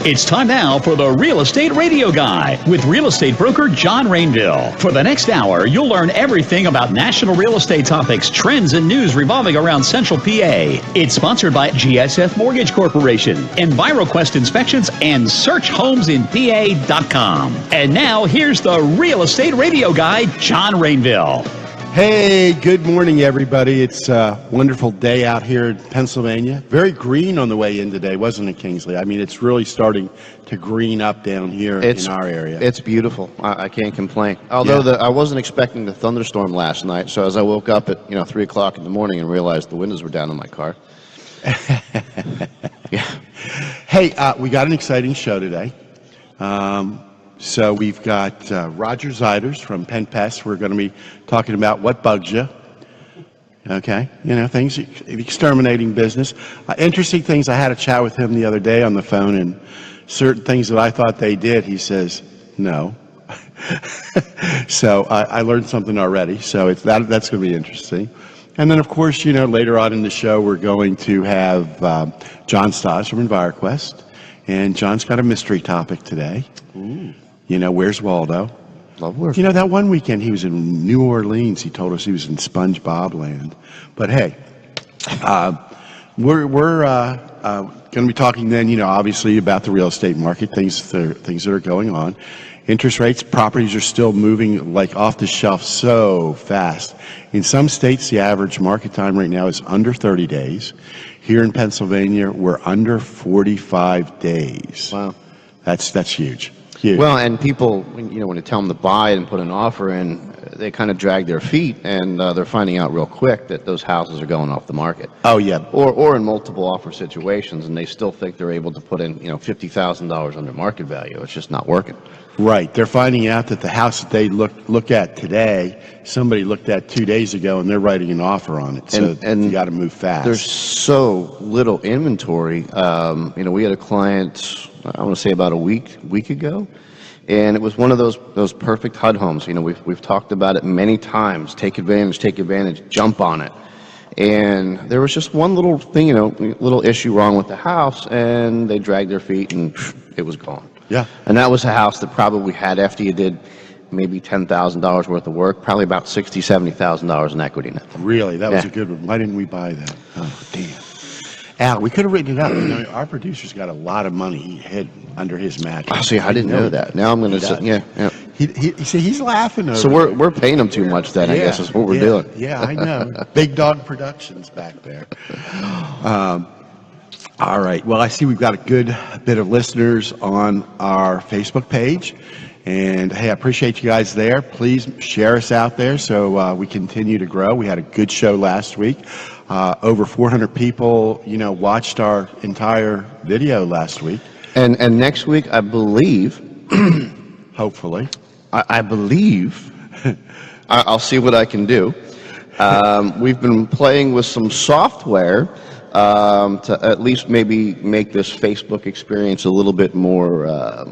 It's time now for the Real Estate Radio Guy with real estate broker John Rainville. For the next hour, you'll learn everything about national real estate topics, trends, and news revolving around Central PA. It's sponsored by GSF Mortgage Corporation, EnviroQuest Inspections, and SearchHomesInPA.com. And now, here's the Real Estate Radio Guy, John Rainville. Hey, good morning, everybody. It's a wonderful day out here in Pennsylvania. Very green on the way in today, wasn't it, Kingsley? I mean, it's really starting to green up down here in our area. It's beautiful. I can't complain. Although I wasn't expecting the thunderstorm last night, so as I woke up at 3 o'clock in the morning and realized the windows were down in my car. Yeah. Hey, we got an exciting show today. So we've got Roger Zeiders from Pen Pest. We're going to be talking about what bugs you. Okay, things, exterminating business. Interesting things. I had a chat with him the other day on the phone, and certain things that I thought they did, he says, no. So I learned something already. So that's going to be interesting. And then, of course, later on in the show, we're going to have John Stas from EnviroQuest. And John's got a mystery topic today. Ooh. Where's Waldo? Love work. That one weekend he was in New Orleans. He told us he was in SpongeBob land. But hey, we're going to be talking then, obviously about the real estate market, things that are going on. Interest rates, properties are still moving like off the shelf so fast. In some states, the average market time right now is under 30 days. Here in Pennsylvania, we're under 45 days. Wow. That's huge. Huge. Well, and people, when you tell them to buy and put an offer in, they kind of drag their feet, and they're finding out real quick that those houses are going off the market. Oh, yeah. Or in multiple offer situations, and they still think they're able to put in, $50,000 under market value. It's just not working. Right. They're finding out that the house that they look at today, somebody looked at 2 days ago, and they're writing an offer on it. So you got to move fast. There's so little inventory. We had a client, I want to say about a week ago, and it was one of those perfect HUD homes. We've talked about it many times. Take advantage, jump on it. And there was just one little thing, little issue wrong with the house, and they dragged their feet, and it was gone. Yeah. And that was a house that probably had, after you did maybe $10,000 worth of work, probably about $60,000, $70,000 in equity net. Really? That was a good one. Why didn't we buy that? Oh, damn. Al, we could have written it up. Our producer's got a lot of money he hid under his mattress. Oh, see, I didn't know that. Now I'm going to say, yeah. He's laughing over So we're paying him too much then, I guess is what we're doing. Yeah, I know. Big Dog Productions back there. All right. Well, I see we've got a good bit of listeners on our Facebook page. And, hey, I appreciate you guys there. Please share us out there so we continue to grow. We had a good show last week. Over 400 people, watched our entire video last week. And next week, I believe, hopefully, I believe, I'll see what I can do. We've been playing with some software to at least maybe make this Facebook experience a little bit more, I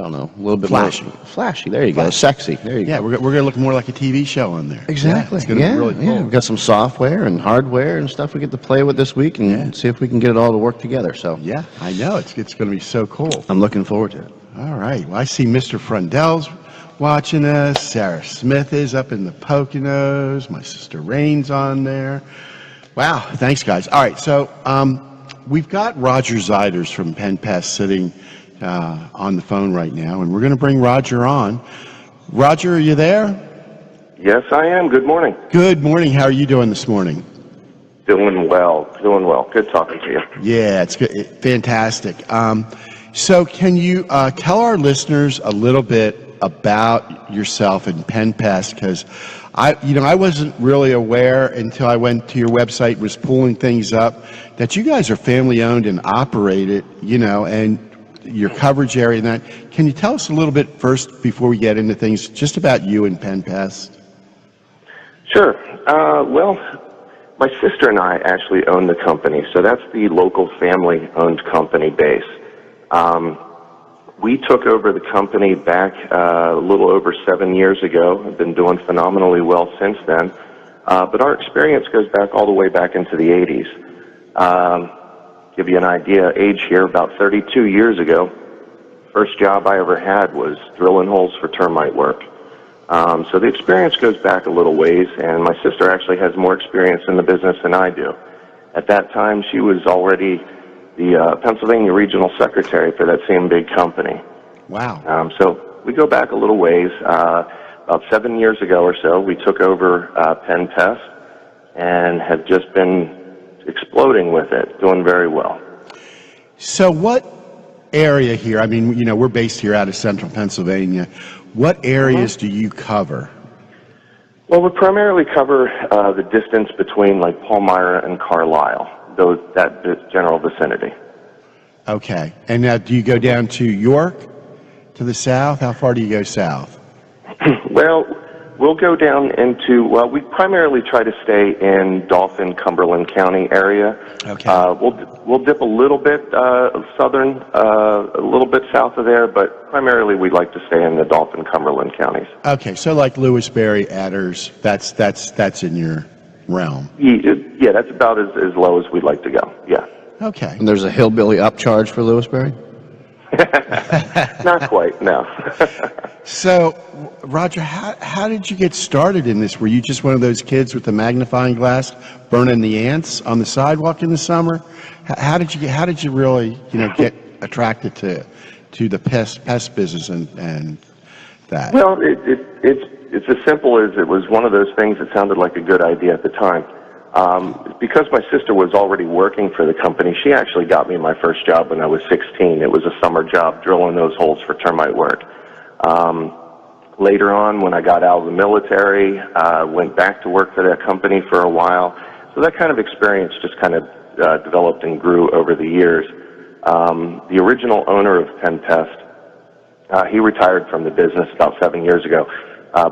don't know, a little bit flashy. More flashy. There you go. Sexy. There you go. Yeah, we're going to look more like a TV show on there. Exactly. Yeah, it's going to be really cool. Yeah. We've got some software and hardware and stuff we get to play with this week and see if we can get it all to work together. So yeah, I know. It's going to be so cool. I'm looking forward to it. All right. Well, I see Mr. Frundell's watching us. Sarah Smith is up in the Poconos. My sister Rain's on there. Wow. Thanks, guys. All right. So we've got Roger Zeiders from Pen Pest sitting on the phone right now, and we're going to bring Roger on. Roger, are you there? Yes, I am. Good morning. Good morning. How are you doing this morning? Doing well. Good talking to you. Yeah, it's good. Fantastic. So can you tell our listeners a little bit about yourself and Pen Pest? Because I wasn't really aware until I went to your website, was pulling things up, that you guys are family owned and operated, and your coverage area and that. Can you tell us a little bit first, before we get into things, just about you and Pen Pest? Sure. Well, my sister and I actually own the company, so that's the local family-owned company base. We took over the company back a little over 7 years ago. I've been doing phenomenally well since then. But our experience goes back all the way back into the 80s. Give you an idea, age here, about 32 years ago, first job I ever had was drilling holes for termite work. So the experience goes back a little ways, and my sister actually has more experience in the business than I do. At that time, she was already the Pennsylvania Regional Secretary for that same big company. Wow. So we go back a little ways. About 7 years ago or so, we took over Penn Pest and have just been exploding with it, doing very well. So what area here, I mean, you know, we're based here out of central Pennsylvania. What areas do you cover? Well, we primarily cover the distance between like Palmyra and Carlisle, that general vicinity. Okay. And now do you go down to York, to the south? How far do you go south? Well, we'll go down into, well, we primarily try to stay in Dauphin, Cumberland County area. Okay. We'll dip a little bit southern, a little bit south of there, but primarily we'd like to stay in the Dauphin, Cumberland counties. Okay, so like Lewisberry, Adders, that's in your realm. Yeah, that's about as low as we'd like to go, yeah. Okay. And there's a hillbilly upcharge for Lewisberry? Not quite, no. So, Roger, how did you get started in this? Were you just one of those kids with the magnifying glass burning the ants on the sidewalk in the summer? How did you really, you know, get attracted to the pest business and that? Well, it's as simple as it was one of those things that sounded like a good idea at the time. Because my sister was already working for the company, she actually got me my first job when I was 16. It was a summer job drilling those holes for termite work. Later on, when I got out of the military, went back to work for that company for a while. So that kind of experience just kind of developed and grew over the years. The original owner of Penn Pest, he retired from the business about 7 years ago.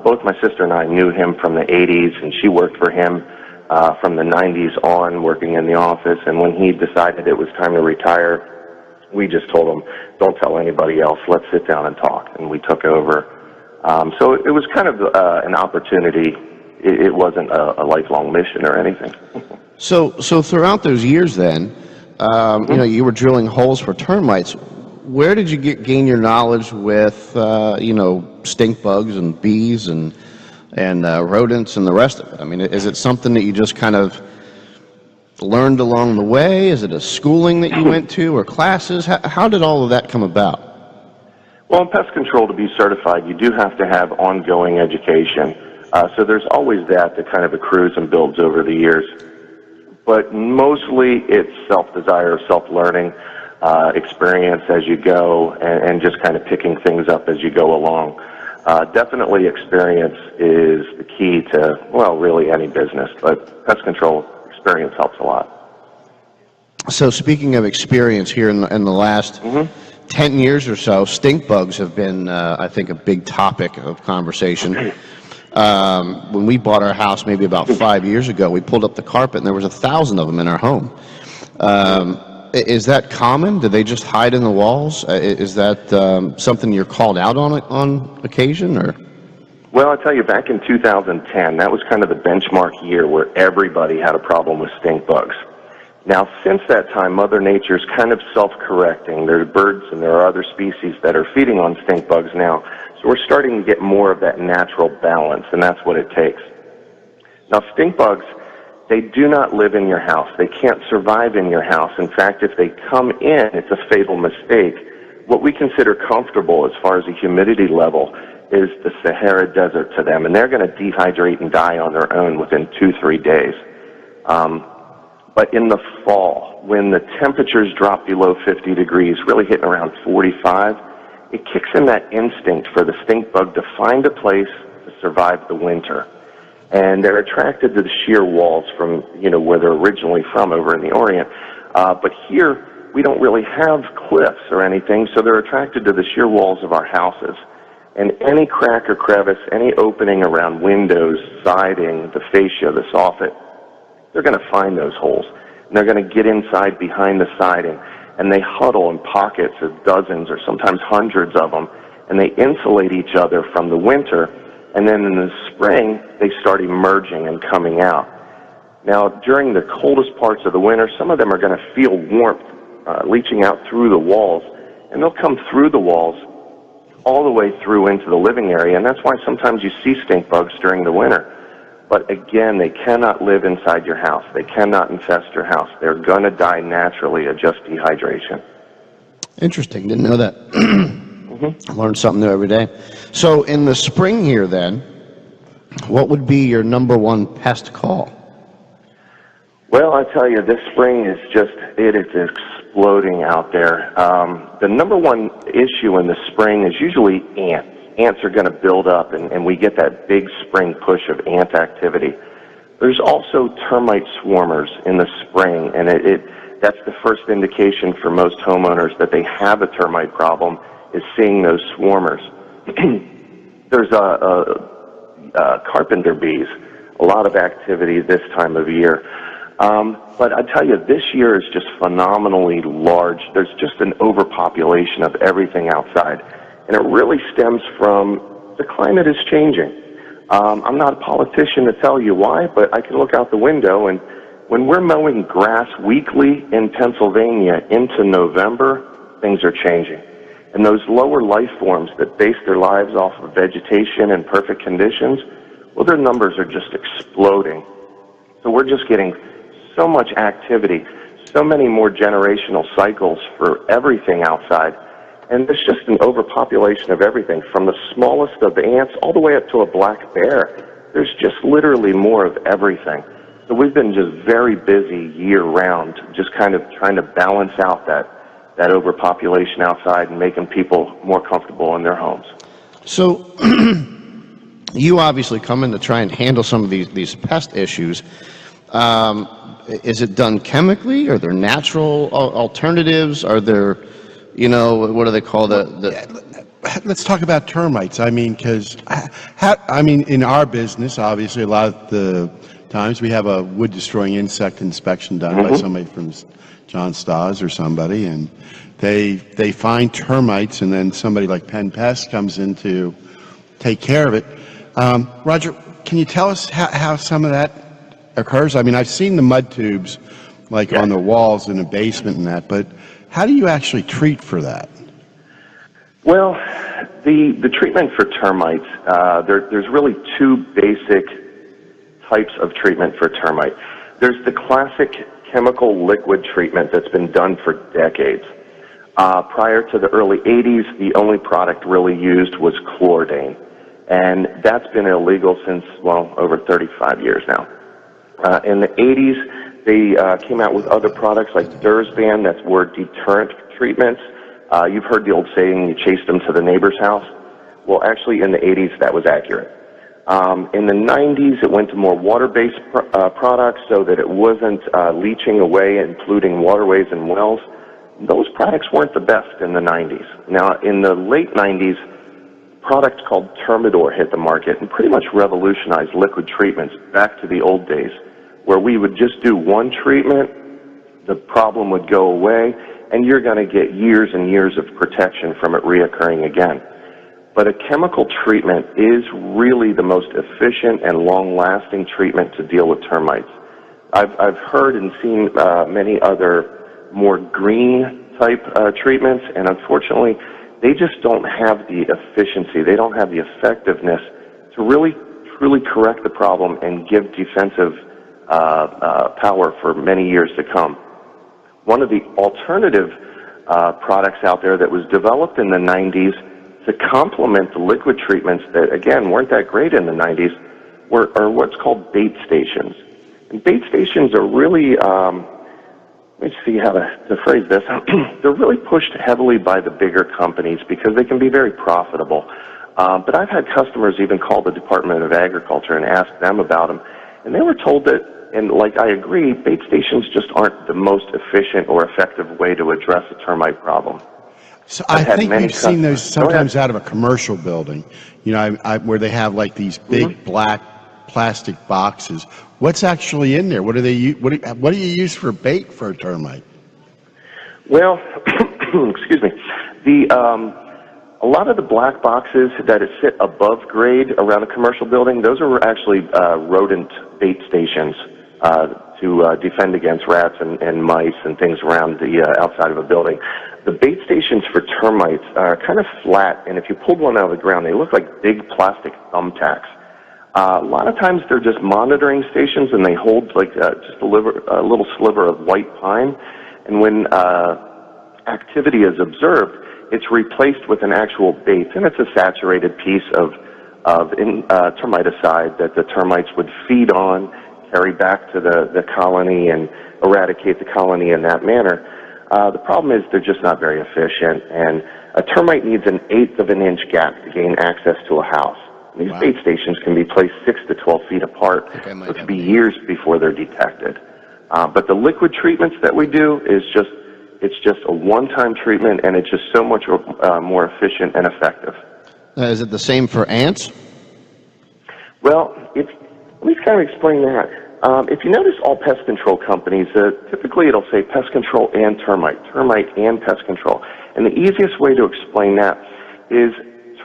Both my sister and I knew him from the 80s, and she worked for him from the 90s on, working in the office. And when he decided it was time to retire, we just told him, don't tell anybody else, let's sit down and talk. And we took over. So it was kind of an opportunity. It wasn't a lifelong mission or anything. So throughout those years then, you know, you were drilling holes for termites. Where did you gain your knowledge with, you know, stink bugs and bees and rodents and the rest of it? I mean, is it something that you just kind of learned along the way? Is it a schooling that you went to or classes? How did all of that come about? Well, in pest control, to be certified, you do have to have ongoing education. So there's always that kind of accrues and builds over the years. But mostly it's self-desire, self-learning, experience as you go, and just kind of picking things up as you go along. Definitely experience is the key to, well, really any business, but pest control experience helps a lot. So speaking of experience here in the last 10 years or so, stink bugs have been, I think, a big topic of conversation. When we bought our house maybe about 5 years ago, we pulled up the carpet and there was 1,000 of them in our home. Is that common? Do they just hide in the walls? Is that something you're called out on occasion, or? Well, I'll tell you, back in 2010, that was kind of the benchmark year where everybody had a problem with stink bugs. Now, since that time, Mother Nature's kind of self-correcting. There are birds and there are other species that are feeding on stink bugs now. So we're starting to get more of that natural balance, and that's what it takes. Now, stink bugs, they do not live in your house. They can't survive in your house. In fact, if they come in, it's a fatal mistake. What we consider comfortable as far as the humidity level is the Sahara Desert to them, and they're going to dehydrate and die on their own within 2-3 days. But in the fall, when the temperatures drop below 50 degrees, really hitting around 45, it kicks in that instinct for the stink bug to find a place to survive the winter. And they're attracted to the sheer walls from, you know, where they're originally from over in the Orient. But here, we don't really have cliffs or anything, so they're attracted to the sheer walls of our houses. And any crack or crevice, any opening around windows, siding, the fascia, the soffit, they're going to find those holes. And they're going to get inside behind the siding. and they huddle in pockets of dozens or sometimes hundreds of them, and they insulate each other from the winter, and then in the spring, they start emerging and coming out. Now, during the coldest parts of the winter, some of them are going to feel warmth leaching out through the walls, and they'll come through the walls all the way through into the living area, and that's why sometimes you see stink bugs during the winter. But again, they cannot live inside your house. They cannot infest your house. They're going to die naturally of just dehydration. Interesting. Didn't know that. Learn something new every day. So in the spring here then, what would be your number one pest call? Well, I tell you, this spring is it is exploding out there. The number one issue in the spring is usually ants. Ants are going to build up, and we get that big spring push of ant activity. There's also termite swarmers in the spring, and that's the first indication for most homeowners that they have a termite problem, is seeing those swarmers. There's carpenter bees, a lot of activity this time of year. But I tell you, this year is just phenomenally large. There's just an overpopulation of everything outside. And it really stems from the climate is changing. I'm not a politician to tell you why, but I can look out the window, and when we're mowing grass weekly in Pennsylvania into November, things are changing. And those lower life forms that base their lives off of vegetation and perfect conditions, well, their numbers are just exploding. So we're just getting so much activity, so many more generational cycles for everything outside. And there's just an overpopulation of everything, from the smallest of the ants all the way up to a black bear. There's just literally more of everything. So we've been just very busy year-round, just kind of trying to balance out that overpopulation outside and making people more comfortable in their homes. So you obviously come in to try and handle some of these pest issues. Is it done chemically? Are there natural alternatives? Are there... what do they call Let's talk about termites. I mean, because, in our business, obviously, a lot of the times we have a wood-destroying insect inspection done by somebody from John Stas or somebody, and they find termites, and then somebody like Penn Pest comes in to take care of it. Roger, can you tell us how some of that occurs? I mean, I've seen the mud tubes, on the walls in a basement and that, but how do you actually treat for that? Well, the treatment for termites, there's really two basic types of treatment for termite. There's the classic chemical liquid treatment that's been done for decades. Prior to the early 80s, the only product really used was chlordane, and that's been illegal since, over 35 years now. In the 80s, they came out with other products like Dursban, that's were deterrent treatments. You've heard the old saying, you chased them to the neighbor's house. Well, actually, in the 80s, that was accurate. In the 90s, it went to more water-based products so that it wasn't leaching away, including waterways and wells. Those products weren't the best in the 90s. Now, in the late 90s, a product called Termidor hit the market and pretty much revolutionized liquid treatments back to the old days, where we would just do one treatment, the problem would go away, and you're going to get years and years of protection from it reoccurring again. But a chemical treatment is really the most efficient and long-lasting treatment to deal with termites. I've heard and seen many other more green-type treatments, and unfortunately, they just don't have the efficiency, they don't have the effectiveness to really, truly correct the problem and give defensive power for many years to come. One of the alternative products out there that was developed in the 90s to complement the liquid treatments that, again, weren't that great in the 90s are what's called bait stations. And bait stations are really, let me see how to phrase this, they're really pushed heavily by the bigger companies because they can be very profitable. But I've had customers even call the Department of Agriculture and ask them about them, and they were told that, and I agree, bait stations just aren't the most efficient or effective way to address a termite problem. So I think you've seen those sometimes out of a commercial building, where they have these big black plastic boxes. What's actually in there? What do you use for bait for a termite? Well, excuse me. A lot of the black boxes that sit above grade around a commercial building, those are actually rodent bait stations to defend against rats and mice and things around the outside of a building. The bait stations for termites are kind of flat, and if you pulled one out of the ground, they look like big plastic thumbtacks. A lot of times they're just monitoring stations, and they hold like just a little sliver of white pine, and when activity is observed, it's replaced with an actual bait, and it's a saturated piece of termiticide that the termites would feed on, carry back to the colony, and eradicate the colony in that manner. The problem is they're just not very efficient, and a termite needs an 1/8 of an inch gap to gain access to a house. These bait stations can be placed 6 to 12 feet apart, so it can be years before they're detected. But the liquid treatments that we do is just a one-time treatment, and it's just so much more efficient and effective. Is it the same for ants? Well, let me kind of explain that. If you notice all pest control companies, typically it'll say pest control and termite and pest control. And the easiest way to explain that is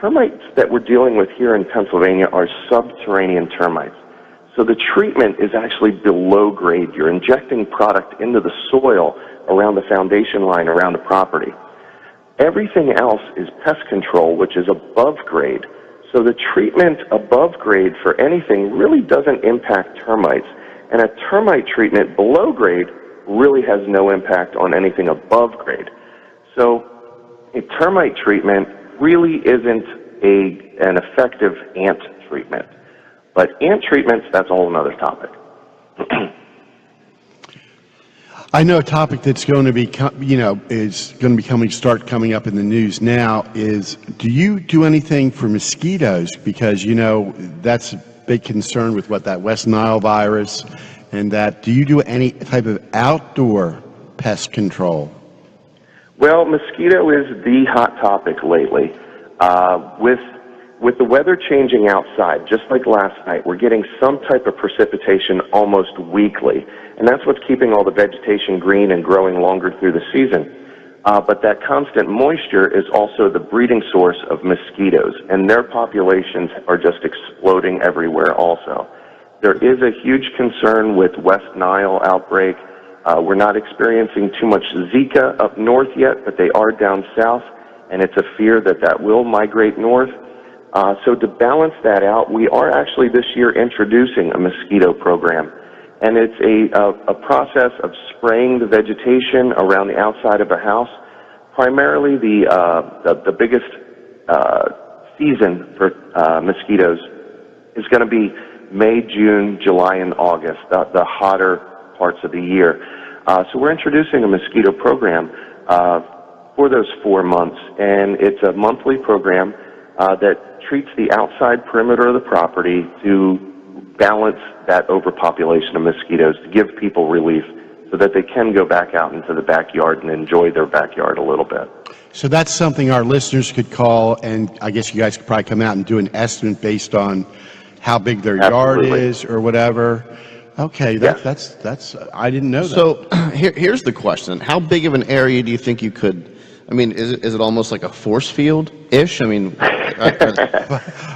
termites that we're dealing with here in Pennsylvania are subterranean termites. So the treatment is actually below grade. You're injecting product into the soil around the foundation line around the property. Everything else is pest control, which is above grade. So the treatment above grade for anything really doesn't impact termites. And a termite treatment below grade really has no impact on anything above grade. So a termite treatment really isn't an effective ant treatment. But ant treatments, that's a whole another topic. I know a topic that's going to be, is going to be start coming up in the news now is, do you do anything for mosquitoes? Because, that's a big concern with that West Nile virus, and that, do you do any type of outdoor pest control? Well, mosquito is the hot topic lately. With the weather changing outside, just like last night, we're getting some type of precipitation almost weekly. And that's what's keeping all the vegetation green and growing longer through the season. But that constant moisture is also the breeding source of mosquitoes, and their populations are just exploding everywhere also. There is a huge concern with West Nile outbreak. We're not experiencing too much Zika up north yet, but they are down south, and it's a fear that will migrate north. So to balance that out, we are actually this year introducing a mosquito program. And it's a process of spraying the vegetation around the outside of a house. Primarily the biggest season for mosquitoes is going to be May, June, July, and August, the hotter parts of the year. So we're introducing a mosquito program for those 4 months, and it's a monthly program that treats the outside perimeter of the property to balance that overpopulation of mosquitoes, to give people relief so that they can go back out into the backyard and enjoy their backyard a little bit. So that's something our listeners could call, and I guess you guys could probably come out and do an estimate based on how big their yard is or whatever. Okay, that's I didn't know that. So here's the question. How big of an area do you think you could, is it almost like a force field-ish?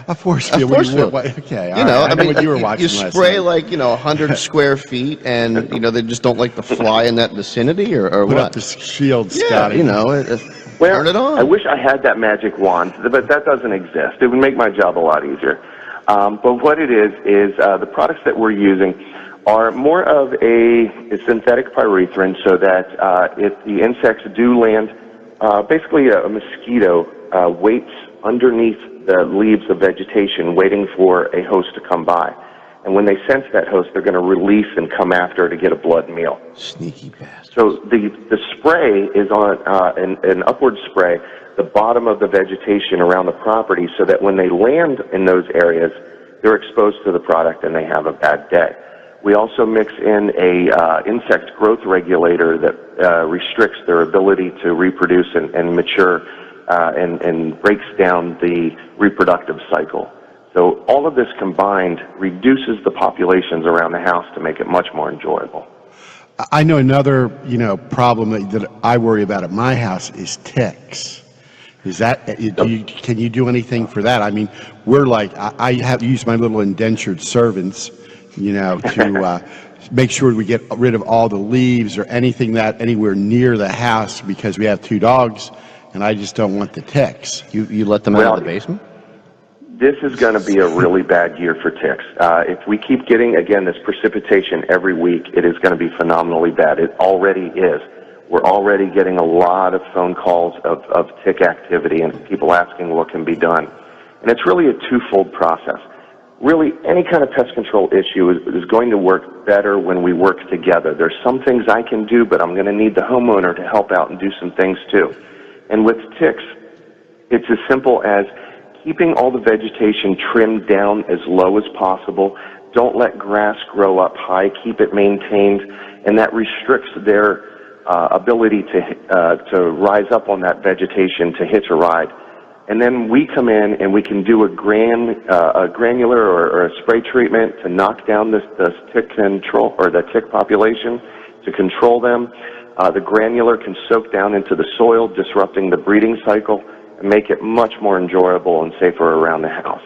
A force field. A force field. Okay, I know what you were watching you last spray night. 100 square feet, and they just don't like to fly in that vicinity, or Put what? up the shield, Yeah, Scotty. turn it on. I wish I had that magic wand, but that doesn't exist. It would make my job a lot easier. But what it is the products that we're using are more of a synthetic pyrethrin, so that if the insects do land, basically a mosquito waits underneath the leaves of vegetation waiting for a host to come by. And when they sense that host, they're going to release and come after to get a blood meal. Sneaky bastard. So the spray is on an upward spray, the bottom of the vegetation around the property, so that when they land in those areas, they're exposed to the product and they have a bad day. We also mix in a insect growth regulator that restricts their ability to reproduce and mature and breaks down the reproductive cycle. So all of this combined reduces the populations around the house to make it much more enjoyable. I know another, problem that I worry about at my house is ticks. Is that, can you do anything for that? I mean, we're like, I have used my little indentured servants, to make sure we get rid of all the leaves or anything that anywhere near the house because we have 2 dogs and I just don't want the ticks. You let them out of the basement? This is going to be a really bad year for ticks. If we keep getting, again, this precipitation every week, it is going to be phenomenally bad. It already is. We're already getting a lot of phone calls of tick activity and people asking what can be done. And it's really a twofold process. Really, any kind of pest control issue is going to work better when we work together. There's some things I can do, but I'm going to need the homeowner to help out and do some things too. And with ticks, it's as simple as keeping all the vegetation trimmed down as low as possible. Don't let grass grow up high. Keep it maintained, and that restricts their ability to rise up on that vegetation to hitch a ride. And then we come in and we can do a granular or a spray treatment to knock down the tick control or the tick population to control them. The granular can soak down into the soil, disrupting the breeding cycle, and make it much more enjoyable and safer around the house.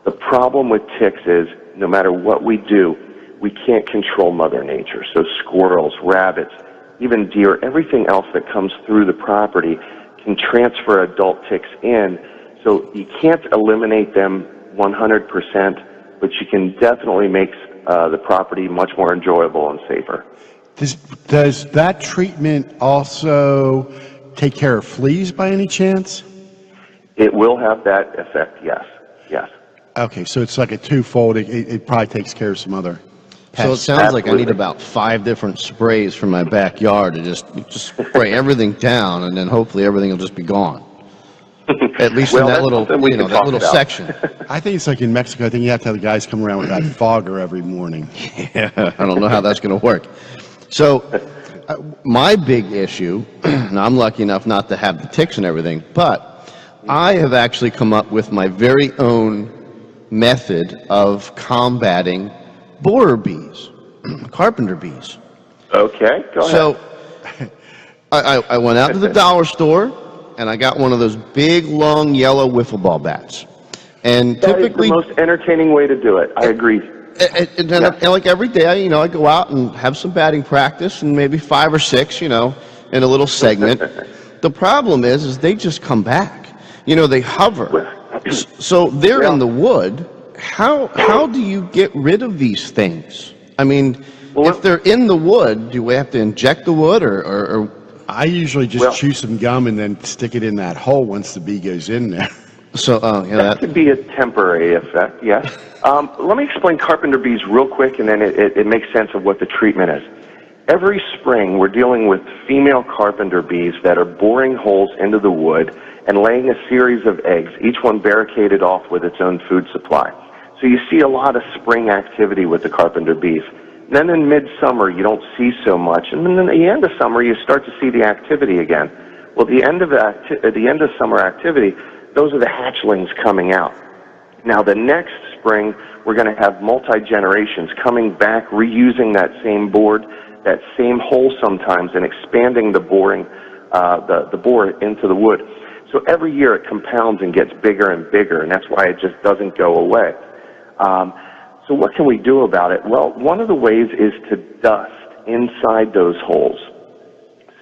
The problem with ticks is no matter what we do, we can't control Mother Nature. So squirrels, rabbits, even deer, everything else that comes through the property can transfer adult ticks in. So you can't eliminate them 100%, but you can definitely make the property much more enjoyable and safer. Does that treatment also take care of fleas by any chance? It will have that effect, yes. Yes. Okay, so it's like a twofold. It probably takes care of some other pests. So it sounds like I need Absolutely. about 5 different sprays for my backyard to just spray everything down, and then hopefully everything will just be gone. At least Well, in that that's little, something we can that talk little about. section. I think it's like in Mexico. I think you have to have the guys come around with that fogger every morning. Yeah, I don't know how that's going to work. So my big issue, and I'm lucky enough not to have the ticks and everything, but I have actually come up with my very own method of combating borer bees, carpenter bees. Okay, go ahead. So I went out to the dollar store and I got one of those big, long, yellow wiffle ball bats. And That is the typically, most entertaining way to do it. I agree. and like every day, I go out and have some batting practice, and maybe 5 or 6, in a little segment. The problem is they just come back. They hover. So they're in the wood. How do you get rid of these things? I mean, if they're in the wood, do we have to inject the wood or I usually just chew some gum and then stick it in that hole once the bee goes in there. so? That could be a temporary effect, yes. Let me explain carpenter bees real quick, and then it makes sense of what the treatment is. Every spring, we're dealing with female carpenter bees that are boring holes into the wood and laying a series of eggs, each one barricaded off with its own food supply. So you see a lot of spring activity with the carpenter bees. Then in midsummer, you don't see so much, and then at the end of summer, you start to see the activity again. Well, the end of summer activity, those are the hatchlings coming out. Now, the next spring, we're going to have multi-generations coming back, reusing that same board, that same hole sometimes, and expanding the boring, the bore into the wood. So every year it compounds and gets bigger and bigger, and that's why it just doesn't go away. So what can we do about it? Well, one of the ways is to dust inside those holes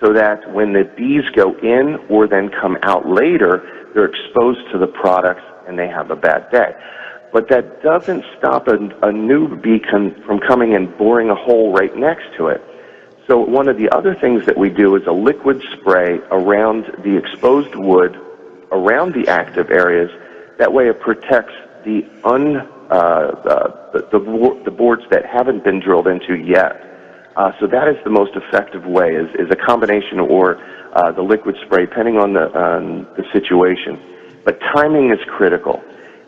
so that when the bees go in or then come out later, they're exposed to the products and they have a bad day. But that doesn't stop a new bee from coming and boring a hole right next to it. So one of the other things that we do is a liquid spray around the exposed wood, around the active areas. That way it protects the boards that haven't been drilled into yet. So that is the most effective way, is a combination or the liquid spray, depending on the situation. But timing is critical.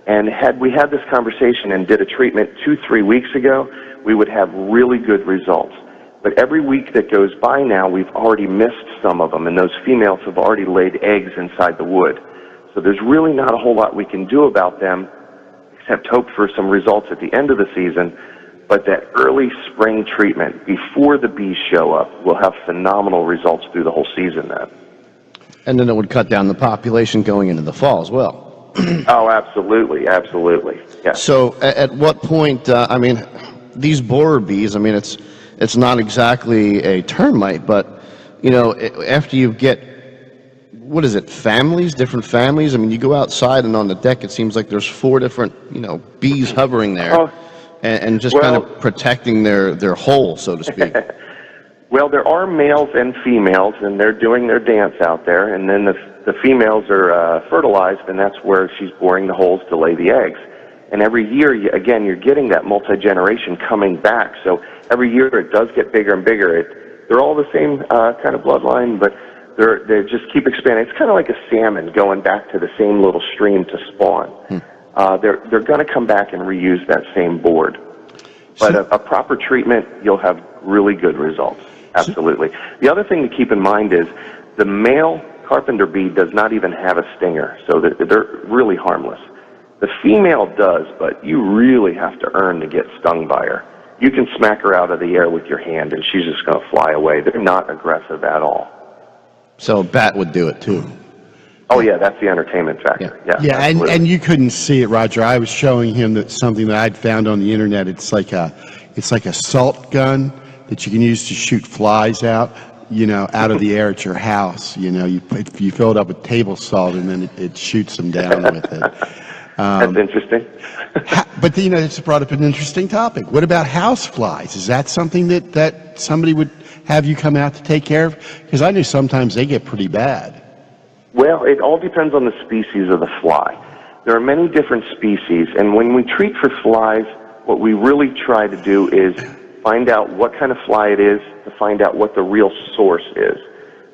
And had we had this conversation and did a treatment 2-3 weeks ago, we would have really good results. But every week that goes by now, we've already missed some of them, and those females have already laid eggs inside the wood. So there's really not a whole lot we can do about them, except hope for some results at the end of the season. But that early spring treatment before the bees show up will have phenomenal results through the whole season then. And then it would cut down the population going into the fall as well. Oh, absolutely, absolutely. Yeah. So at what point, I mean, these borer bees, I mean, it's not exactly a termite, but, you know, after you get, what is it, different families? I mean, you go outside and on the deck, it seems like there's 4 different, you know, bees hovering there. Oh, and just well, kind of protecting their hole, so to speak. Well, there are males and females, and they're doing their dance out there, and then the females are fertilized, and that's where she's boring the holes to lay the eggs. And every year, again, you're getting that multi-generation coming back, so every year it does get bigger and bigger. They're all the same kind of bloodline, but they just keep expanding. It's kind of like a salmon going back to the same little stream to spawn. They're going to come back and reuse that same board. But a proper treatment, you'll have really good results. Absolutely. The other thing to keep in mind is the male carpenter bee does not even have a stinger, so they're really harmless. The female does, but you really have to earn to get stung by her. You can smack her out of the air with your hand, and she's just going to fly away. They're not aggressive at all. So a bat would do it too. Oh, yeah, that's the entertainment factor. Yeah, absolutely. and you couldn't see it, Roger. I was showing him something that I'd found on the internet. It's like a salt gun that you can use to shoot flies out, you know, out of the air at your house. You know, you fill it up with table salt, and then it shoots them down with it. That's interesting. But, you know, it's brought up an interesting topic. What about house flies? Is that something that somebody would have you come out to take care of? Because I know sometimes they get pretty bad. Well, it all depends on the species of the fly. There are many different species, and when we treat for flies, what we really try to do is find out what kind of fly it is, to find out what the real source is.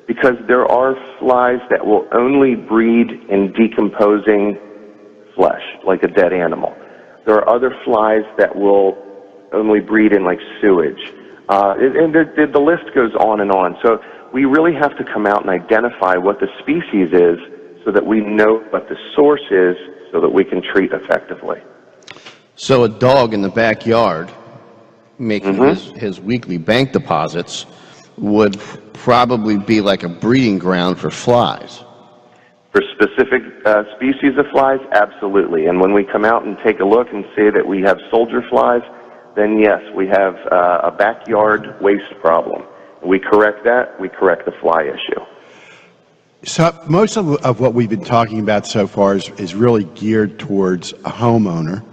Because there are flies that will only breed in decomposing flesh, like a dead animal. There are other flies that will only breed in like sewage. And the list goes on and on. So we really have to come out and identify what the species is so that we know what the source is so that we can treat effectively. So a dog in the backyard making his weekly bank deposits would probably be like a breeding ground for flies. For specific species of flies, absolutely. And when we come out and take a look and say that we have soldier flies, then yes, we have a backyard waste problem. We correct that, we correct the fly issue. So most of what we've been talking about so far is really geared towards a homeowner.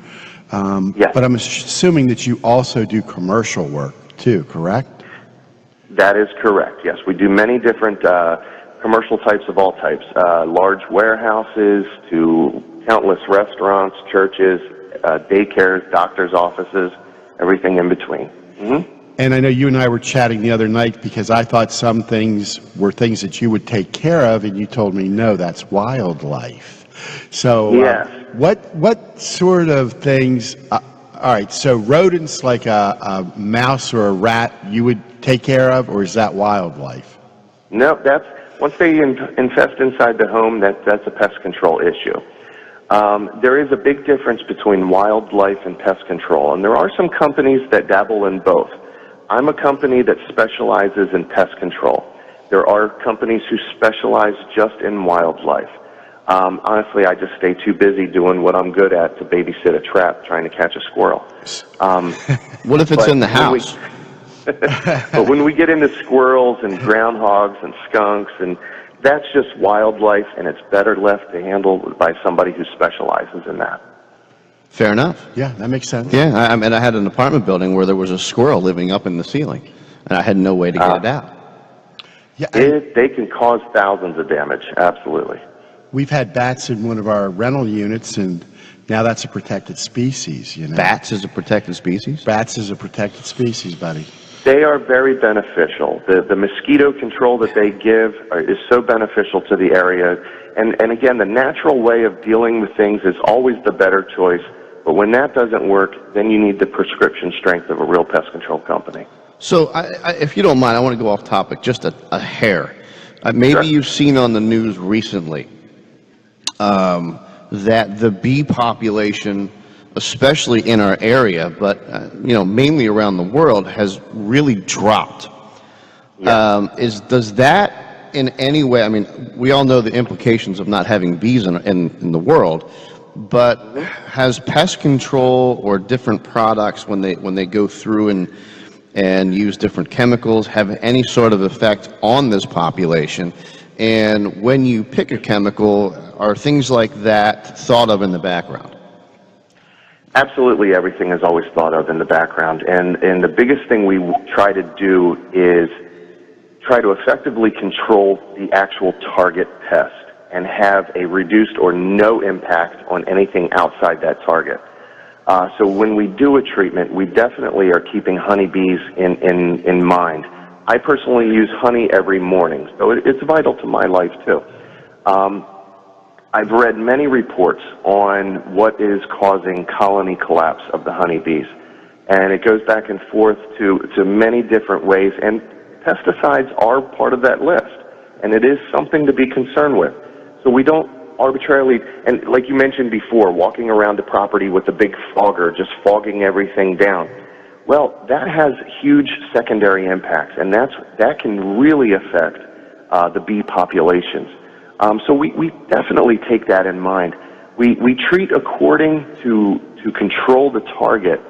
Yes. But I'm assuming that you also do commercial work too, correct? That is correct, yes. We do many different commercial types of all types, large warehouses to countless restaurants, churches, daycares, doctors' offices, everything in between. And I know you and I were chatting the other night because I thought some things were things that you would take care of, and you told me, no, that's wildlife. So yes. What sort of things, all right, so rodents like a mouse or a rat you would take care of, or is that wildlife? No, once they infest inside the home, that's a pest control issue. There is a big difference between wildlife and pest control, and there are some companies that dabble in both. I'm a company that specializes in pest control. There are companies who specialize just in wildlife. Honestly, I just stay too busy doing what I'm good at to babysit a trap trying to catch a squirrel. What if it's in the house? But when we get into squirrels and groundhogs and skunks, and that's just wildlife, and it's better left to handle by somebody who specializes in that. Fair enough. Yeah, that makes sense. Yeah, I mean, I had an apartment building where there was a squirrel living up in the ceiling, and I had no way to get it out. Yeah, They can cause thousands of damage, absolutely. we've had bats in one of our rental units, and now that's a protected species, you know. Bats is a protected species? Bats is a protected species, buddy. They are very beneficial. The mosquito control that they give is so beneficial to the area. And again, the natural way of dealing with things is always the better choice. But when that doesn't work, then you need the prescription strength of a real pest control company. So, if you don't mind, I want to go off topic just a hair. Maybe Sure. You've seen on the news recently that the bee population especially in our area, but mainly around the world, has really dropped. Yeah. Does that in any way? I mean, we all know the implications of not having bees in the world, but has pest control or different products when they go through and use different chemicals have any sort of effect on this population? And when you pick a chemical, are things like that thought of in the background? Absolutely, everything is always thought of in the background, and the biggest thing we try to do is try to effectively control the actual target pest and have a reduced or no impact on anything outside that target. So when we do a treatment, we definitely are keeping honeybees in mind. I personally use honey every morning, so it's vital to my life too. I've read many reports on what is causing colony collapse of the honeybees, and it goes back and forth to many different ways, and pesticides are part of that list, and it is something to be concerned with. So we don't arbitrarily, and like you mentioned before, walking around the property with a big fogger, just fogging everything down. Well, that has huge secondary impacts, and that can really affect the bee populations. So we definitely take that in mind. We treat according to control the target,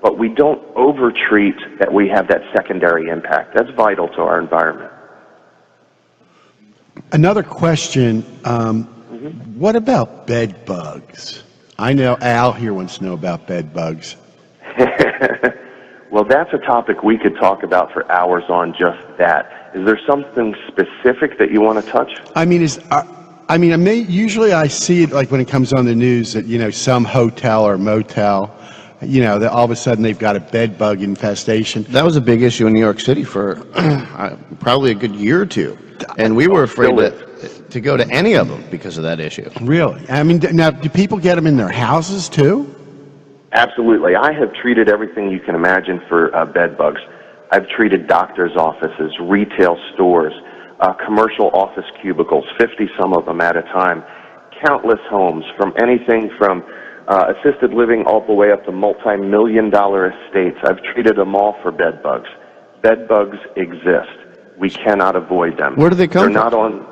but we don't over-treat that we have that secondary impact. That's vital to our environment. Another question, what about bed bugs? I know Al here wants to know about bed bugs. Well, that's a topic we could talk about for hours on just that. Is there something specific that you want to touch? Usually I see it like when it comes on the news that, some hotel or motel, that all of a sudden they've got a bed bug infestation. That was a big issue in New York City for probably a good year or two, and we were afraid to go to any of them because of that issue. Really? Now, do people get them in their houses too? Absolutely. I have treated everything you can imagine for bed bugs. I've treated doctors' offices, retail stores, commercial office cubicles, 50 some of them at a time, countless homes, from anything from assisted living all the way up to multi-million-dollar estates. I've treated them all for bed bugs. Bed bugs exist. We cannot avoid them. Where do they come from? They're not on.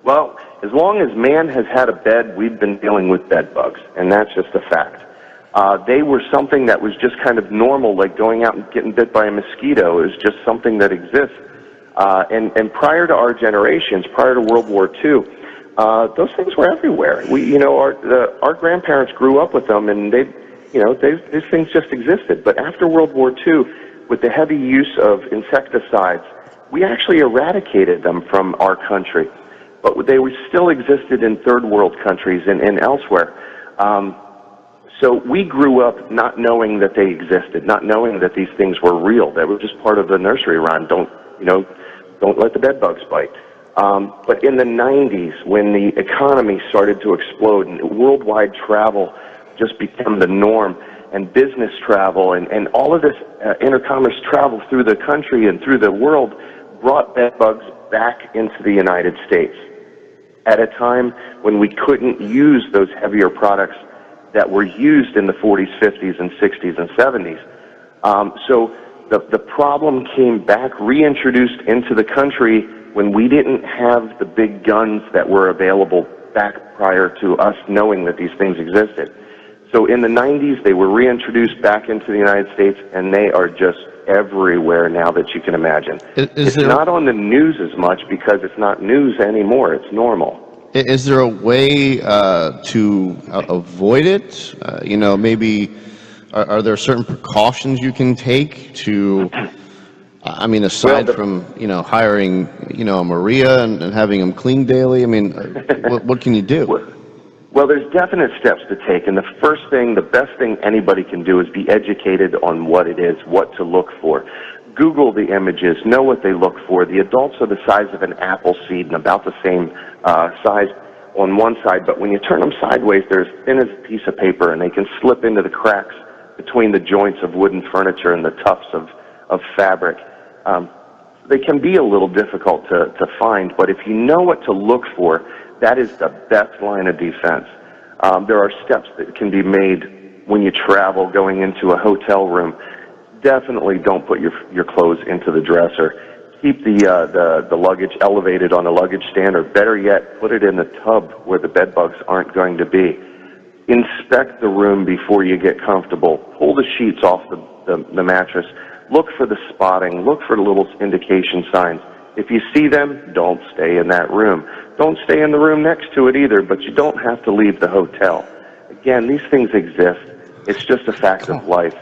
Well, as long as man has had a bed, we've been dealing with bed bugs, and that's just a fact. They were something that was just kind of normal, like going out and getting bit by a mosquito. It was just something that exists. And prior to our generations, prior to World War II, those things were everywhere. Our grandparents grew up with them, and these things just existed. But after World War II, with the heavy use of insecticides, we actually eradicated them from our country. But they still existed in third world countries and elsewhere. So we grew up not knowing that they existed, not knowing that these things were real. They were just part of the nursery rhyme. Don't let the bed bugs bite. But in the 90s, when the economy started to explode and worldwide travel just became the norm, and business travel and all of this intercommerce travel through the country and through the world brought bed bugs back into the United States at a time when we couldn't use those heavier products that were used in the 40s, 50s, and 60s and 70s. So the problem came back, reintroduced into the country when we didn't have the big guns that were available back prior to us knowing that these things existed. So in the 90s, they were reintroduced back into the United States, and they are just everywhere now that you can imagine. It's not on the news as much because it's not news anymore. It's normal. Is there a way to avoid it? Maybe are there certain precautions you can take to, aside from, hiring, a Maria and having them clean daily? What can you do? Well, there's definite steps to take, and the best thing anybody can do is be educated on what it is, what to look for. Google the images, know what they look for. The adults are the size of an apple seed and about the same size on one side, but when you turn them sideways, they're as thin as a piece of paper, and they can slip into the cracks between the joints of wooden furniture and the tufts of fabric. They can be a little difficult to find, but if you know what to look for, that is the best line of defense. There are steps that can be made when you travel, going into a hotel room, definitely don't put your clothes into the dresser. Keep the luggage elevated on the luggage stand, or better yet, put it in the tub where the bed bugs aren't going to be. Inspect the room before you get comfortable. Pull the sheets off the mattress. Look for the spotting. Look for the little indication signs. If you see them, don't stay in that room. Don't stay in the room next to it either, but you don't have to leave the hotel. Again, these things exist. It's just a fact of life.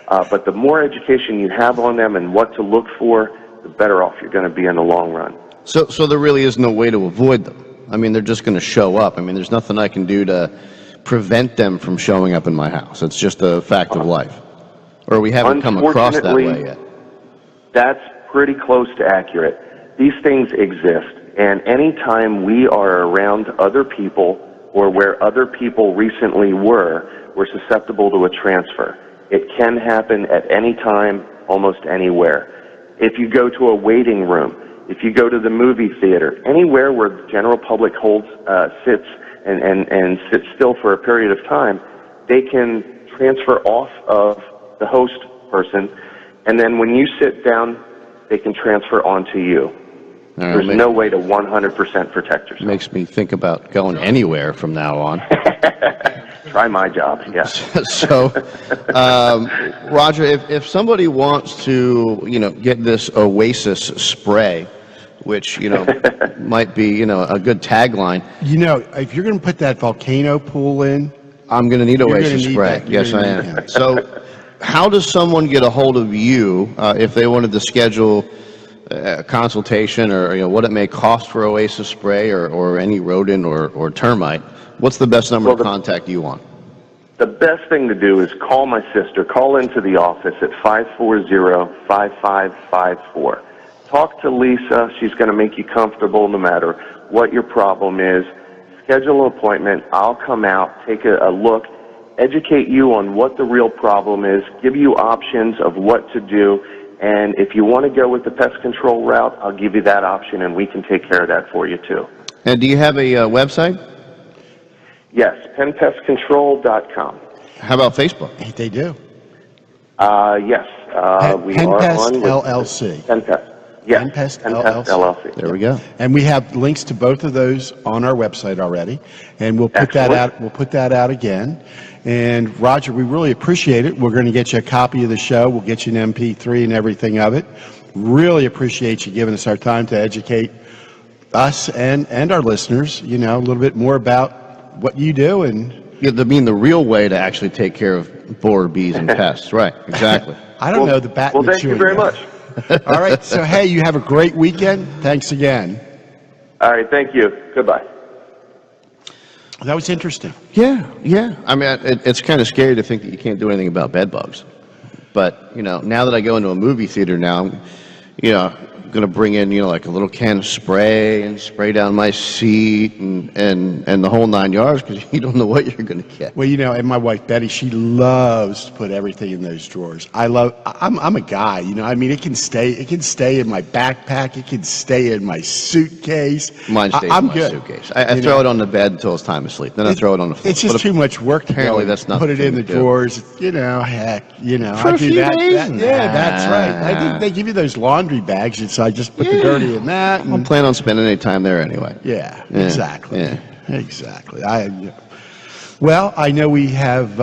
But the more education you have on them and what to look for, the better off you're going to be in the long run. So there really is no way to avoid them. I mean, they're just going to show up. I mean, there's nothing I can do to prevent them from showing up in my house. It's just a fact of life. Or we haven't come across that way yet. That's pretty close to accurate. These things exist, and anytime we are around other people or where other people recently were, we're susceptible to a transfer. It can happen at any time, almost anywhere. If you go to a waiting room, if you go to the movie theater, anywhere where the general public sits and sits still for a period of time, they can transfer off of the host person, and then when you sit down, they can transfer onto you. There's no way to 100% protect yourself. Makes me think about going anywhere from now on. Try my job, yeah. So, Roger, if somebody wants to, get this Oasis spray, which, might be, a good tagline. If you're going to put that volcano pool in, I'm going to need Oasis spray. Yes, I am. So, how does someone get a hold of you if they wanted to schedule a consultation, or what it may cost for Oasis spray or any rodent or termite? What's the best number to contact you on? The best thing to do is call my sister. Call into the office at 540-5554. Talk to Lisa. She's going to make you comfortable no matter what your problem is. Schedule an appointment. I'll come out, take a look, educate you on what the real problem is, give you options of what to do. And if you want to go with the pest control route, I'll give you that option, and we can take care of that for you, too. And do you have a website? Yes, penpestcontrol.com. How about Facebook? They do. Yes, we are on LLC. Penpest. Yes, Penpest LLC. There we go. And we have links to both of those on our website already, and we'll put that out. We'll put that out again. And Roger, we really appreciate it. We're going to get you a copy of the show. We'll get you an MP3 and everything of it. Really appreciate you giving us our time to educate us and our listeners, a little bit more about what you do and the real way to actually take care of borer, bees, and pests. Right, exactly. I don't know the bat. Well, thank you very much. All right. So, hey, you have a great weekend. Thanks again. All right. Thank you. Goodbye. That was interesting. Yeah. I mean, it's kind of scary to think that you can't do anything about bed bugs. But, now that I go into a movie theater now, I'm going to bring in, like a little can of spray and spray down my seat and the whole 9 yards, because you don't know what you're going to get. Well, and my wife Betty, she loves to put everything in those drawers. I'm a guy, I mean, it can stay in my backpack, it can stay in my suitcase. Mine stays in my suitcase. I throw it on the bed until it's time to sleep. Then I throw it on the floor. It's just too much work to apparently that's not put it in the drawers. Heck, For I a do few that. days? Yeah, that's right. I think they give you those laundry bags, so I just put the dirty in that. I don't plan on spending any time there anyway. Yeah, exactly. Yeah. Exactly. Well, I know we have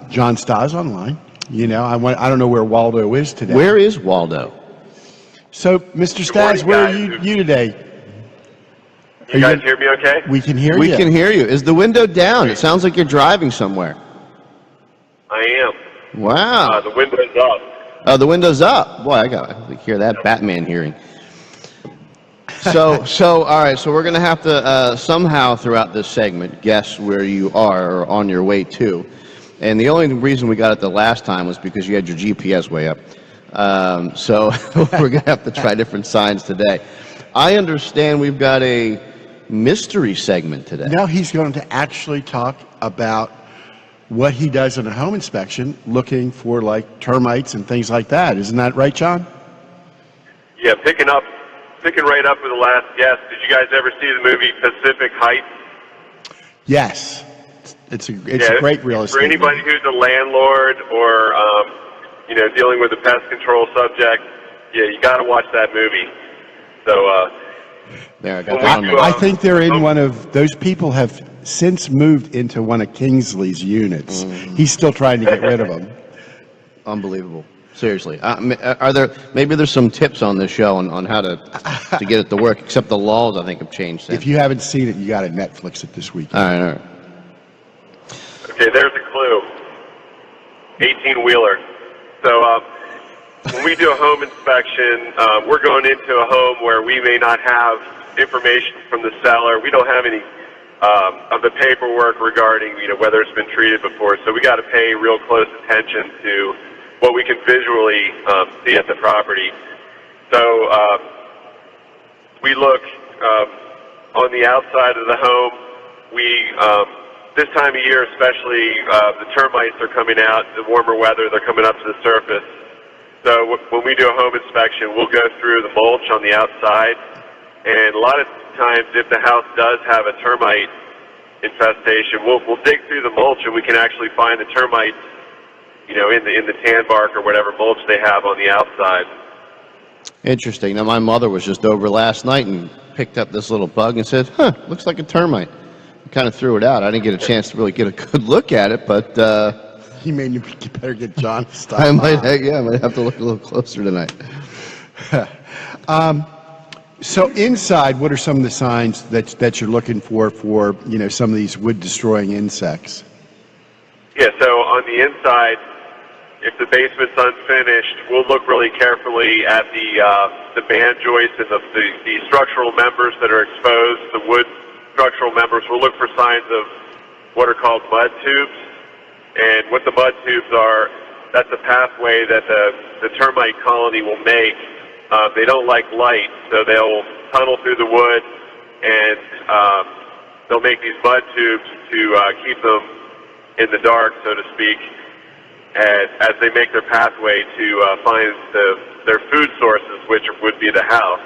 John Stas online. I don't know where Waldo is today. Where is Waldo? So, Mr. Stas, where are you today? You guys hear me okay? We can hear you. We can hear you. Is the window down? It sounds like you're driving somewhere. I am. Wow. The window's up. Oh, the window's up. Boy, I got to hear that Batman hearing. So, all right. So we're going to have to somehow throughout this segment guess where you are or on your way to. And the only reason we got it the last time was because you had your GPS way up. So we're going to have to try different signs today. I understand we've got a mystery segment today. Now he's going to actually talk about what he does in a home inspection, looking for like termites and things like that. Isn't that right, John? Yeah, picking right up with the last guest. Did you guys ever see the movie Pacific Heights? Yes. It's a great real estate. For anybody who's a landlord or dealing with a pest control subject, you got to watch that movie. So there, I got that on there. I think they're in one of those people have since moved into one of Kingsley's units. He's still trying to get rid of them. Unbelievable. Seriously. Maybe there's some tips on this show on how to get it to work, except the laws, I think, have changed since. If you haven't seen it, you got to Netflix it this weekend. All right. Okay, there's a clue. 18-wheeler. So when we do a home inspection, we're going into a home where we may not have information from the seller. We don't have any of the paperwork regarding whether it's been treated before. So we got to pay real close attention to what we can visually see at the property. So we look on the outside of the home. We this time of year especially, the termites are coming out. The warmer weather, they're coming up to the surface. So when we do a home inspection, we'll go through the mulch on the outside, and a lot of times if the house does have a termite infestation, we'll dig through the mulch and we can actually find the termites, in the tan bark or whatever mulch they have on the outside. Interesting. Now, my mother was just over last night and picked up this little bug and said, looks like a termite. I kind of threw it out. I didn't get a chance to really get a good look at it, but You better get John to stop. I might have to look a little closer tonight. So inside, what are some of the signs that you're looking for some of these wood-destroying insects? Yeah, so on the inside, if the basement's unfinished, we'll look really carefully at the band joists and the structural members that are exposed, the wood structural members. We'll look for signs of what are called mud tubes. And what the mud tubes are, that's a pathway that the termite colony will make. They don't like light, so they'll tunnel through the wood, and they'll make these mud tubes to keep them in the dark, so to speak, as they make their pathway to find their food sources, which would be the house.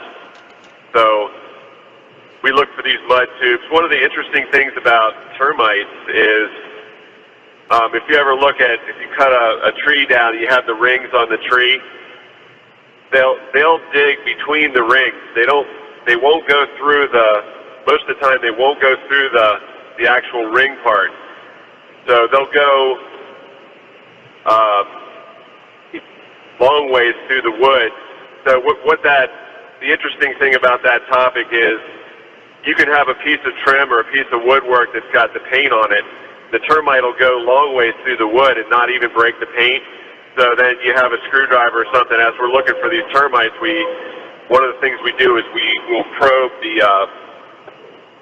So we look for these mud tubes. One of the interesting things about termites is if you cut a tree down, you have the rings on the tree. They'll dig between the rings. They won't go through most of the time they won't go through the actual ring part. So they'll go long ways through the wood. So the interesting thing about that topic is you can have a piece of trim or a piece of woodwork that's got the paint on it. The termite will go long ways through the wood and not even break the paint. So then you have a screwdriver or something. As we're looking for these termites, one of the things we do is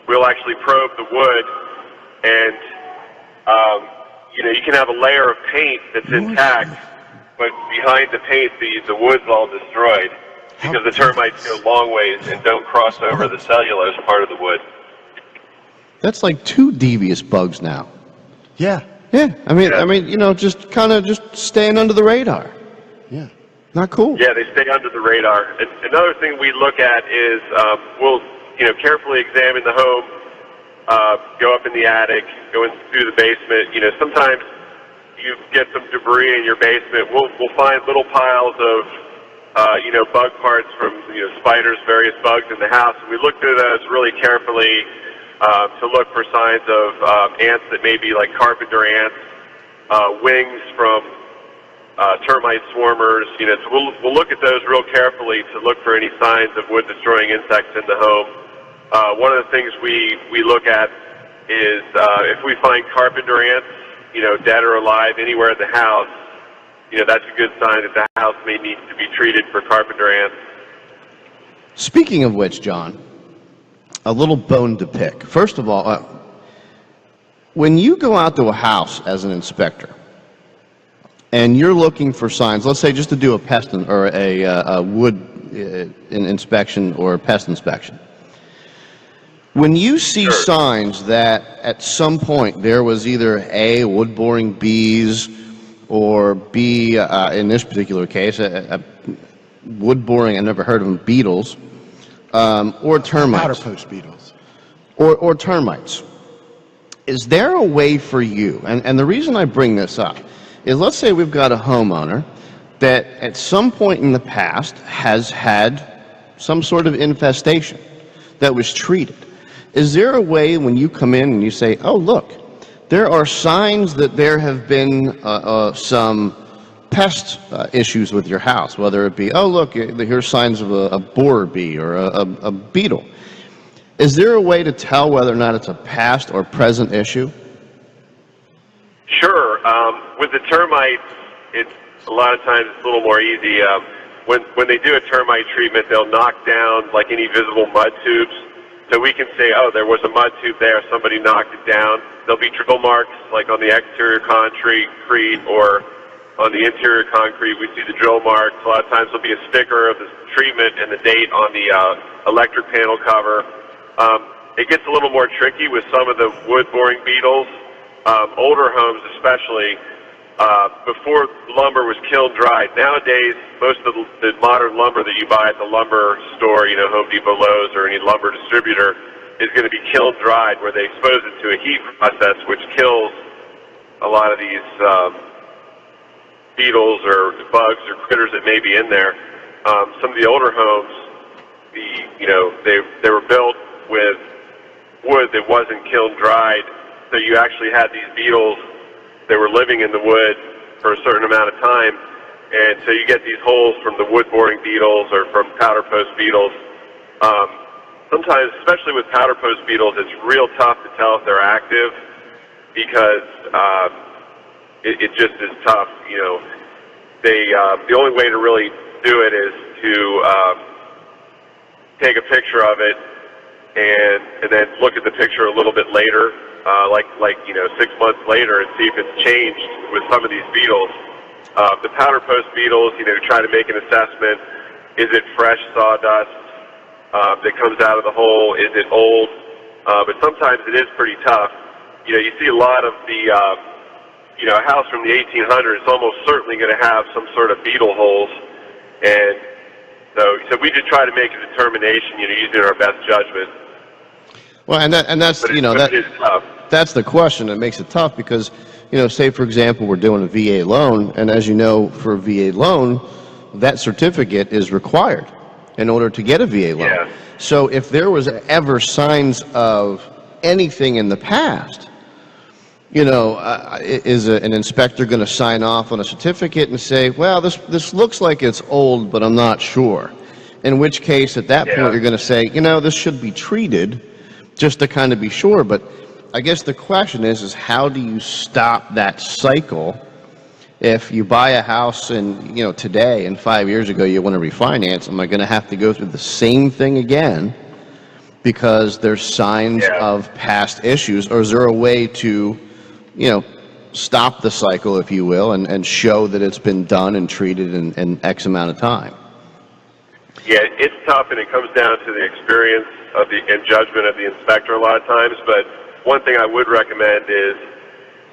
we'll actually probe the wood, and you can have a layer of paint that's intact, but behind the paint, the wood's all destroyed because the termites go long ways and don't cross over the cellulose part of the wood. That's like 2 devious bugs now. Yeah. Yeah, I mean, just kind of staying under the radar. Yeah. Not cool. Yeah, they stay under the radar. And another thing we look at is we'll, carefully examine the home, go up in the attic, go in through the basement. Sometimes you get some debris in your basement. We'll find little piles of, bug parts from, spiders, various bugs in the house. And we look through those really carefully to look for signs of ants that may be like carpenter ants, wings from termite swarmers. So we'll look at those real carefully to look for any signs of wood-destroying insects in the home. One of the things we look at is if we find carpenter ants, dead or alive anywhere in the house, that's a good sign that the house may need to be treated for carpenter ants. Speaking of which, John, a little bone to pick. First of all, when you go out to a house as an inspector and you're looking for signs, let's say just to do a pest or a wood inspection or a pest inspection, when you see signs that at some point there was either A, wood-boring bees, or B, in this particular case, wood-boring, I never heard of them, beetles, or termites. Powder post beetles. Or termites. is there a way for you, and the reason I bring this up is, let's say we've got a homeowner that at some point in the past has had some sort of infestation that was treated. Is there a way when you come in and you say, oh, look, there are signs that there have been some pest issues with your house, whether it be, oh, look, here's signs of a borer bee or a beetle. Is there a way to tell whether or not it's a past or present issue? Sure. With the termites, it's a lot of times it's a little more easy. When they do a termite treatment, they'll knock down like any visible mud tubes. So we can say, oh, there was a mud tube there, somebody knocked it down. There'll be drill marks like on the exterior concrete or on the interior concrete. We see the drill marks. A lot of times there'll be a sticker of the treatment and the date on the electric panel cover. It gets a little more tricky with some of the wood-boring beetles. Older homes especially, before lumber was kiln-dried. Nowadays, most of the modern lumber that you buy at the lumber store, Home Depot, Lowe's, or any lumber distributor, is going to be kiln-dried, where they expose it to a heat process, which kills a lot of these beetles or bugs or critters that may be in there. Some of the older homes, they were built with wood that wasn't kiln-dried, so you actually had these beetles that were living in the wood for a certain amount of time, and so you get these holes from the wood-boring beetles or from powder post beetles. Sometimes, especially with powder post beetles, it's real tough to tell if they're active because it just is tough. The only way to really do it is to take a picture of it and then look at the picture a little bit later, like 6 months later, and see if it's changed with some of these beetles. The powder post beetles, try to make an assessment. Is it fresh sawdust that comes out of the hole? Is it old? But sometimes it is pretty tough. You see a lot of the, a house from the 1800s is almost certainly going to have some sort of beetle holes, and so we just try to make a determination, using our best judgment. Well, and that's it is tough. That's the question that makes it tough because, say for example we're doing a VA loan, and as you know, for a VA loan, that certificate is required in order to get a VA loan. Yeah. So if there was ever signs of anything in the past, is an inspector going to sign off on a certificate and say, well, this looks like it's old, but I'm not sure? In which case, at that point, you're going to say, this should be treated just to kind of be sure. But I guess the question is how do you stop that cycle? If you buy a house and, today and 5 years ago you want to refinance, am I going to have to go through the same thing again because there's signs of past issues? Or is there a way to, stop the cycle, if you will, and show that it's been done and treated in X amount of time? Yeah, it's tough, and it comes down to the experience and judgment of the inspector a lot of times. But one thing I would recommend is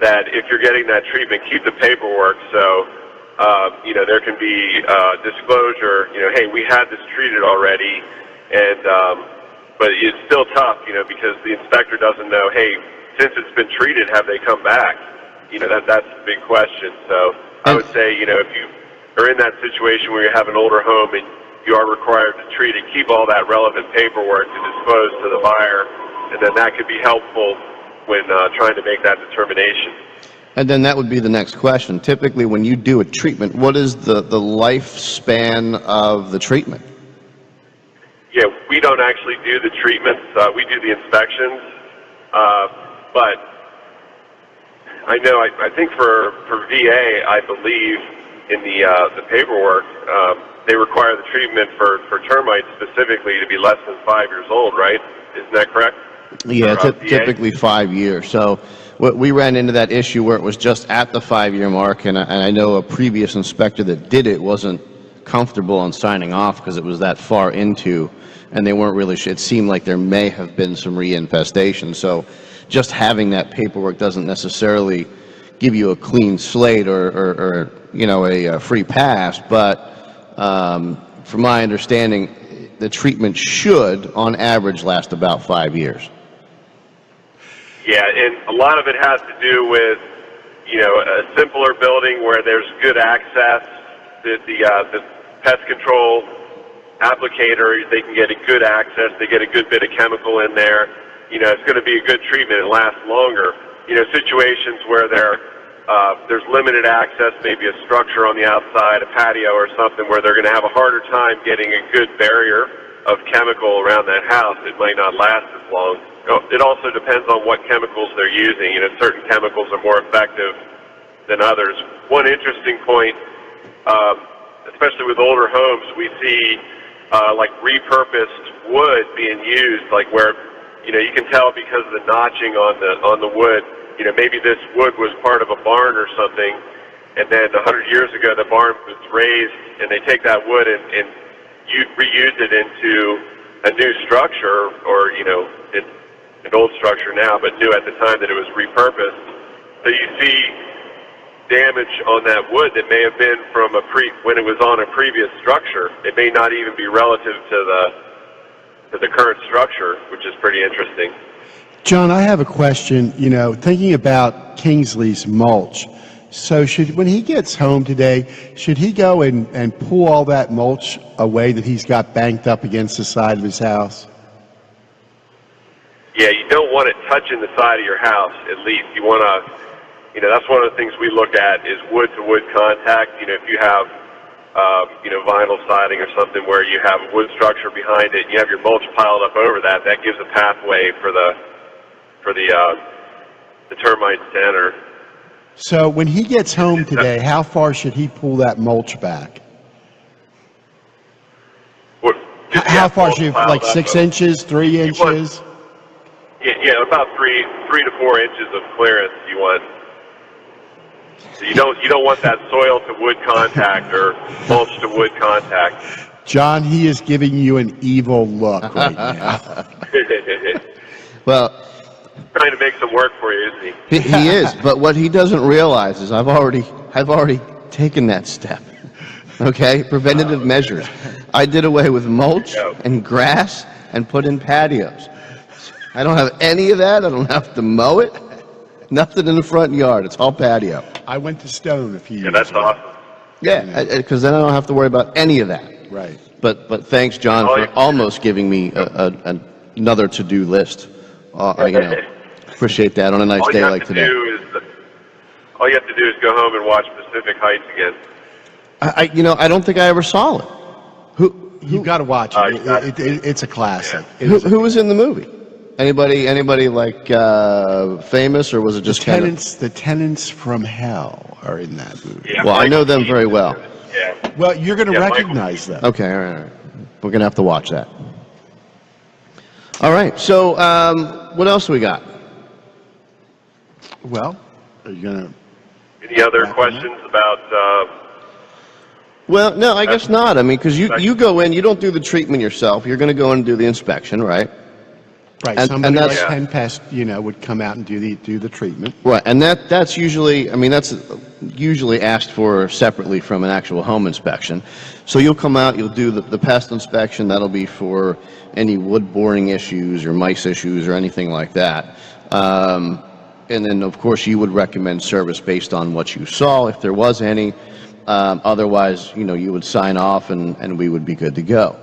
that if you're getting that treatment, keep the paperwork. So, there can be disclosure. Hey, we had this treated already, and but it's still tough, because the inspector doesn't know. Hey, since it's been treated, have they come back? That's a big question. So I would say, if you are in that situation where you have an older home and you are required to treat it, keep all that relevant paperwork to disclose to the buyer, and then that could be helpful when trying to make that determination. And then that would be the next question. Typically, when you do a treatment, what is the lifespan of the treatment? Yeah, we don't actually do the treatments. We do the inspections. But I know, I think for VA, I believe in the paperwork, they require the treatment for termites specifically to be less than 5 years old, right? Isn't that correct? Yeah, typically 5 years. So we ran into that issue where it was just at the 5-year mark, and I know a previous inspector that did it wasn't comfortable on signing off because it was that far into, and they weren't really it seemed like there may have been some reinfestation. So just having that paperwork doesn't necessarily give you a clean slate or a free pass, but from my understanding, the treatment should, on average, last about 5 years. Yeah, and a lot of it has to do with, a simpler building where there's good access. The pest control applicator, they can get a good access. They get a good bit of chemical in there. It's going to be a good treatment. It lasts longer. Situations where there's limited access, maybe a structure on the outside, a patio or something, where they're going to have a harder time getting a good barrier of chemical around that house. It might not last as long. It also depends on what chemicals they're using. Certain chemicals are more effective than others. One interesting point, especially with older homes, we see like repurposed wood being used, like where you can tell because of the notching on the wood. Maybe this wood was part of a barn or something, and then 100 years ago the barn was raised, and they take that wood and reuse it into a new structure, or it's an old structure now, but new at the time that it was repurposed. So you see damage on that wood that may have been from when it was on a previous structure. It may not even be relative to the current structure, which is pretty interesting. John, I have a question. Thinking about Kingsley's mulch. So when he gets home today, should he go and pull all that mulch away that he's got banked up against the side of his house? Yeah, you don't want it touching the side of your house, at least. You want to, that's one of the things we look at is wood-to-wood contact. If you have, vinyl siding or something where you have a wood structure behind it, and you have your mulch piled up over that, that gives a pathway for the termites to enter. So when he gets home today, how far should he pull that mulch back? How far should he, like 6 inches, 3 inches? Yeah, about 3 to 4 inches of clearance you want. So you don't want that soil to wood contact or mulch to wood contact. John, he is giving you an evil look right now. Well, trying to make some work for you, isn't he? He is, but what he doesn't realize is I've already taken that step. Okay, preventative measures. I did away with mulch and grass and put in patios. I don't have any of that. I don't have to mow it. Nothing in the front yard. It's all patio. I went to stone a few years that's ago. awesome. Yeah, because then I don't have to worry about any of that. Right. But thanks, John, for almost giving me another to-do list. Appreciate that on a nice day like today. All you have to do is go home and watch Pacific Heights again. I don't think I ever saw it. You've got to watch it. It's a classic. Who was in the movie? Anybody like famous, or was it just the tenants from hell are in that movie? Yeah, well, I know them very well. Yeah. Well, you're going to recognize them. Okay, all right. We're going to have to watch that. All right. So, what else we got? Well, are you going to? Any other questions about? Well, no, I guess not. I mean, because you go in, you don't do the treatment yourself. You're going to go in and do the inspection, right? Right. Somebody like Penn Pest, would come out and do the treatment. Right, and that's usually, that's usually asked for separately from an actual home inspection. So you'll come out, you'll do the pest inspection. That'll be for any wood boring issues or mice issues or anything like that. And then, of course, you would recommend service based on what you saw, if there was any. Otherwise, you would sign off and we would be good to go.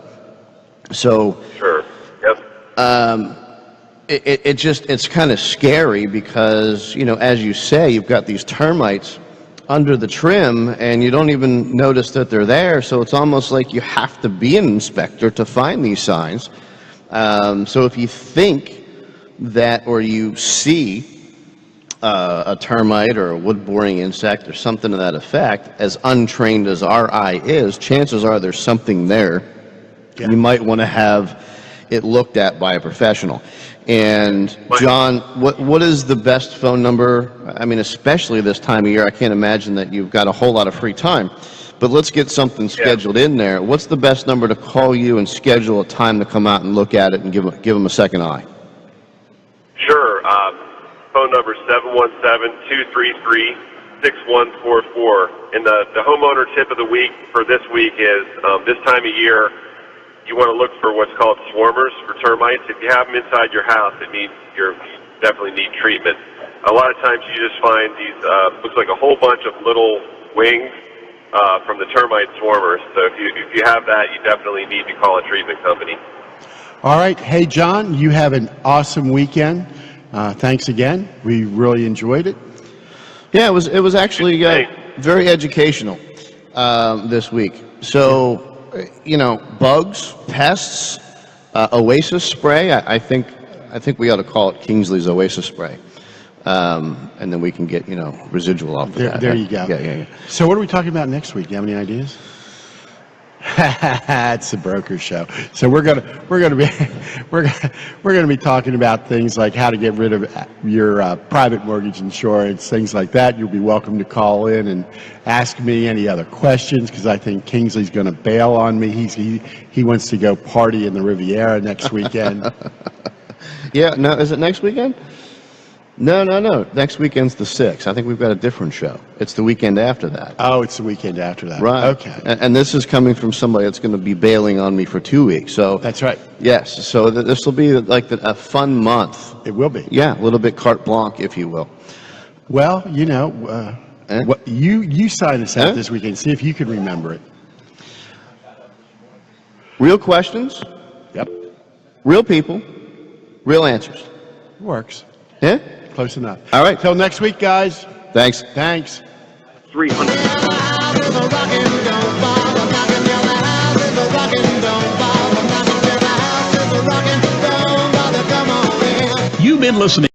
So, Sure. Yep. It's kind of scary because, as you say, you've got these termites under the trim and you don't even notice that they're there. So it's almost like you have to be an inspector to find these signs. So if you think that, or you see a termite or a wood-boring insect or something to that effect, as untrained as our eye is, chances are there's something there. Yeah. You might want to have it looked at by a professional. And John, what is the best phone number? I mean, especially this time of year, I can't imagine that you've got a whole lot of free time, but let's get something scheduled in there. What's the best number to call you and schedule a time to come out and look at it and give them a second eye? Sure. Phone number 717-233-6144. And the homeowner tip of the week for this week is this time of year, you want to look for what's called swarmers for termites. If you have them inside your house, it means you're definitely need treatment. A lot of times you just find these, looks like a whole bunch of little wings from the termite swarmers. So if you have that, you definitely need to call a treatment company. All right. Hey, John, you have an awesome weekend. Thanks again. We really enjoyed it. Yeah, it was actually very educational this week. So, bugs, pests, Oasis spray. I think we ought to call it Kingsley's Oasis spray, and then we can get residual off of that. There you go. Yeah. So, what are we talking about next week? Do you have any ideas? It's the broker show. So we're gonna be talking about things like how to get rid of your private mortgage insurance, things like that. You'll be welcome to call in and ask me any other questions, because I think Kingsley's going to bail on me. He wants to go party in the Riviera next weekend. Yeah. No, is it next weekend? No. Next weekend's the 6th. I think we've got a different show. It's the weekend after that. Oh, it's the weekend after that. Right. Okay. And this is coming from somebody that's going to be bailing on me for 2 weeks. So That's right. yes. So this will be like a fun month. It will be. Yeah, a little bit carte blanche, if you will. Well, what you sign us out Eh? this weekend. See if you can remember it. Real questions, Yep. real people, real answers. Works. Yeah? Close enough. All right. Till next week, guys. Thanks. Thanks. 300. You've been listening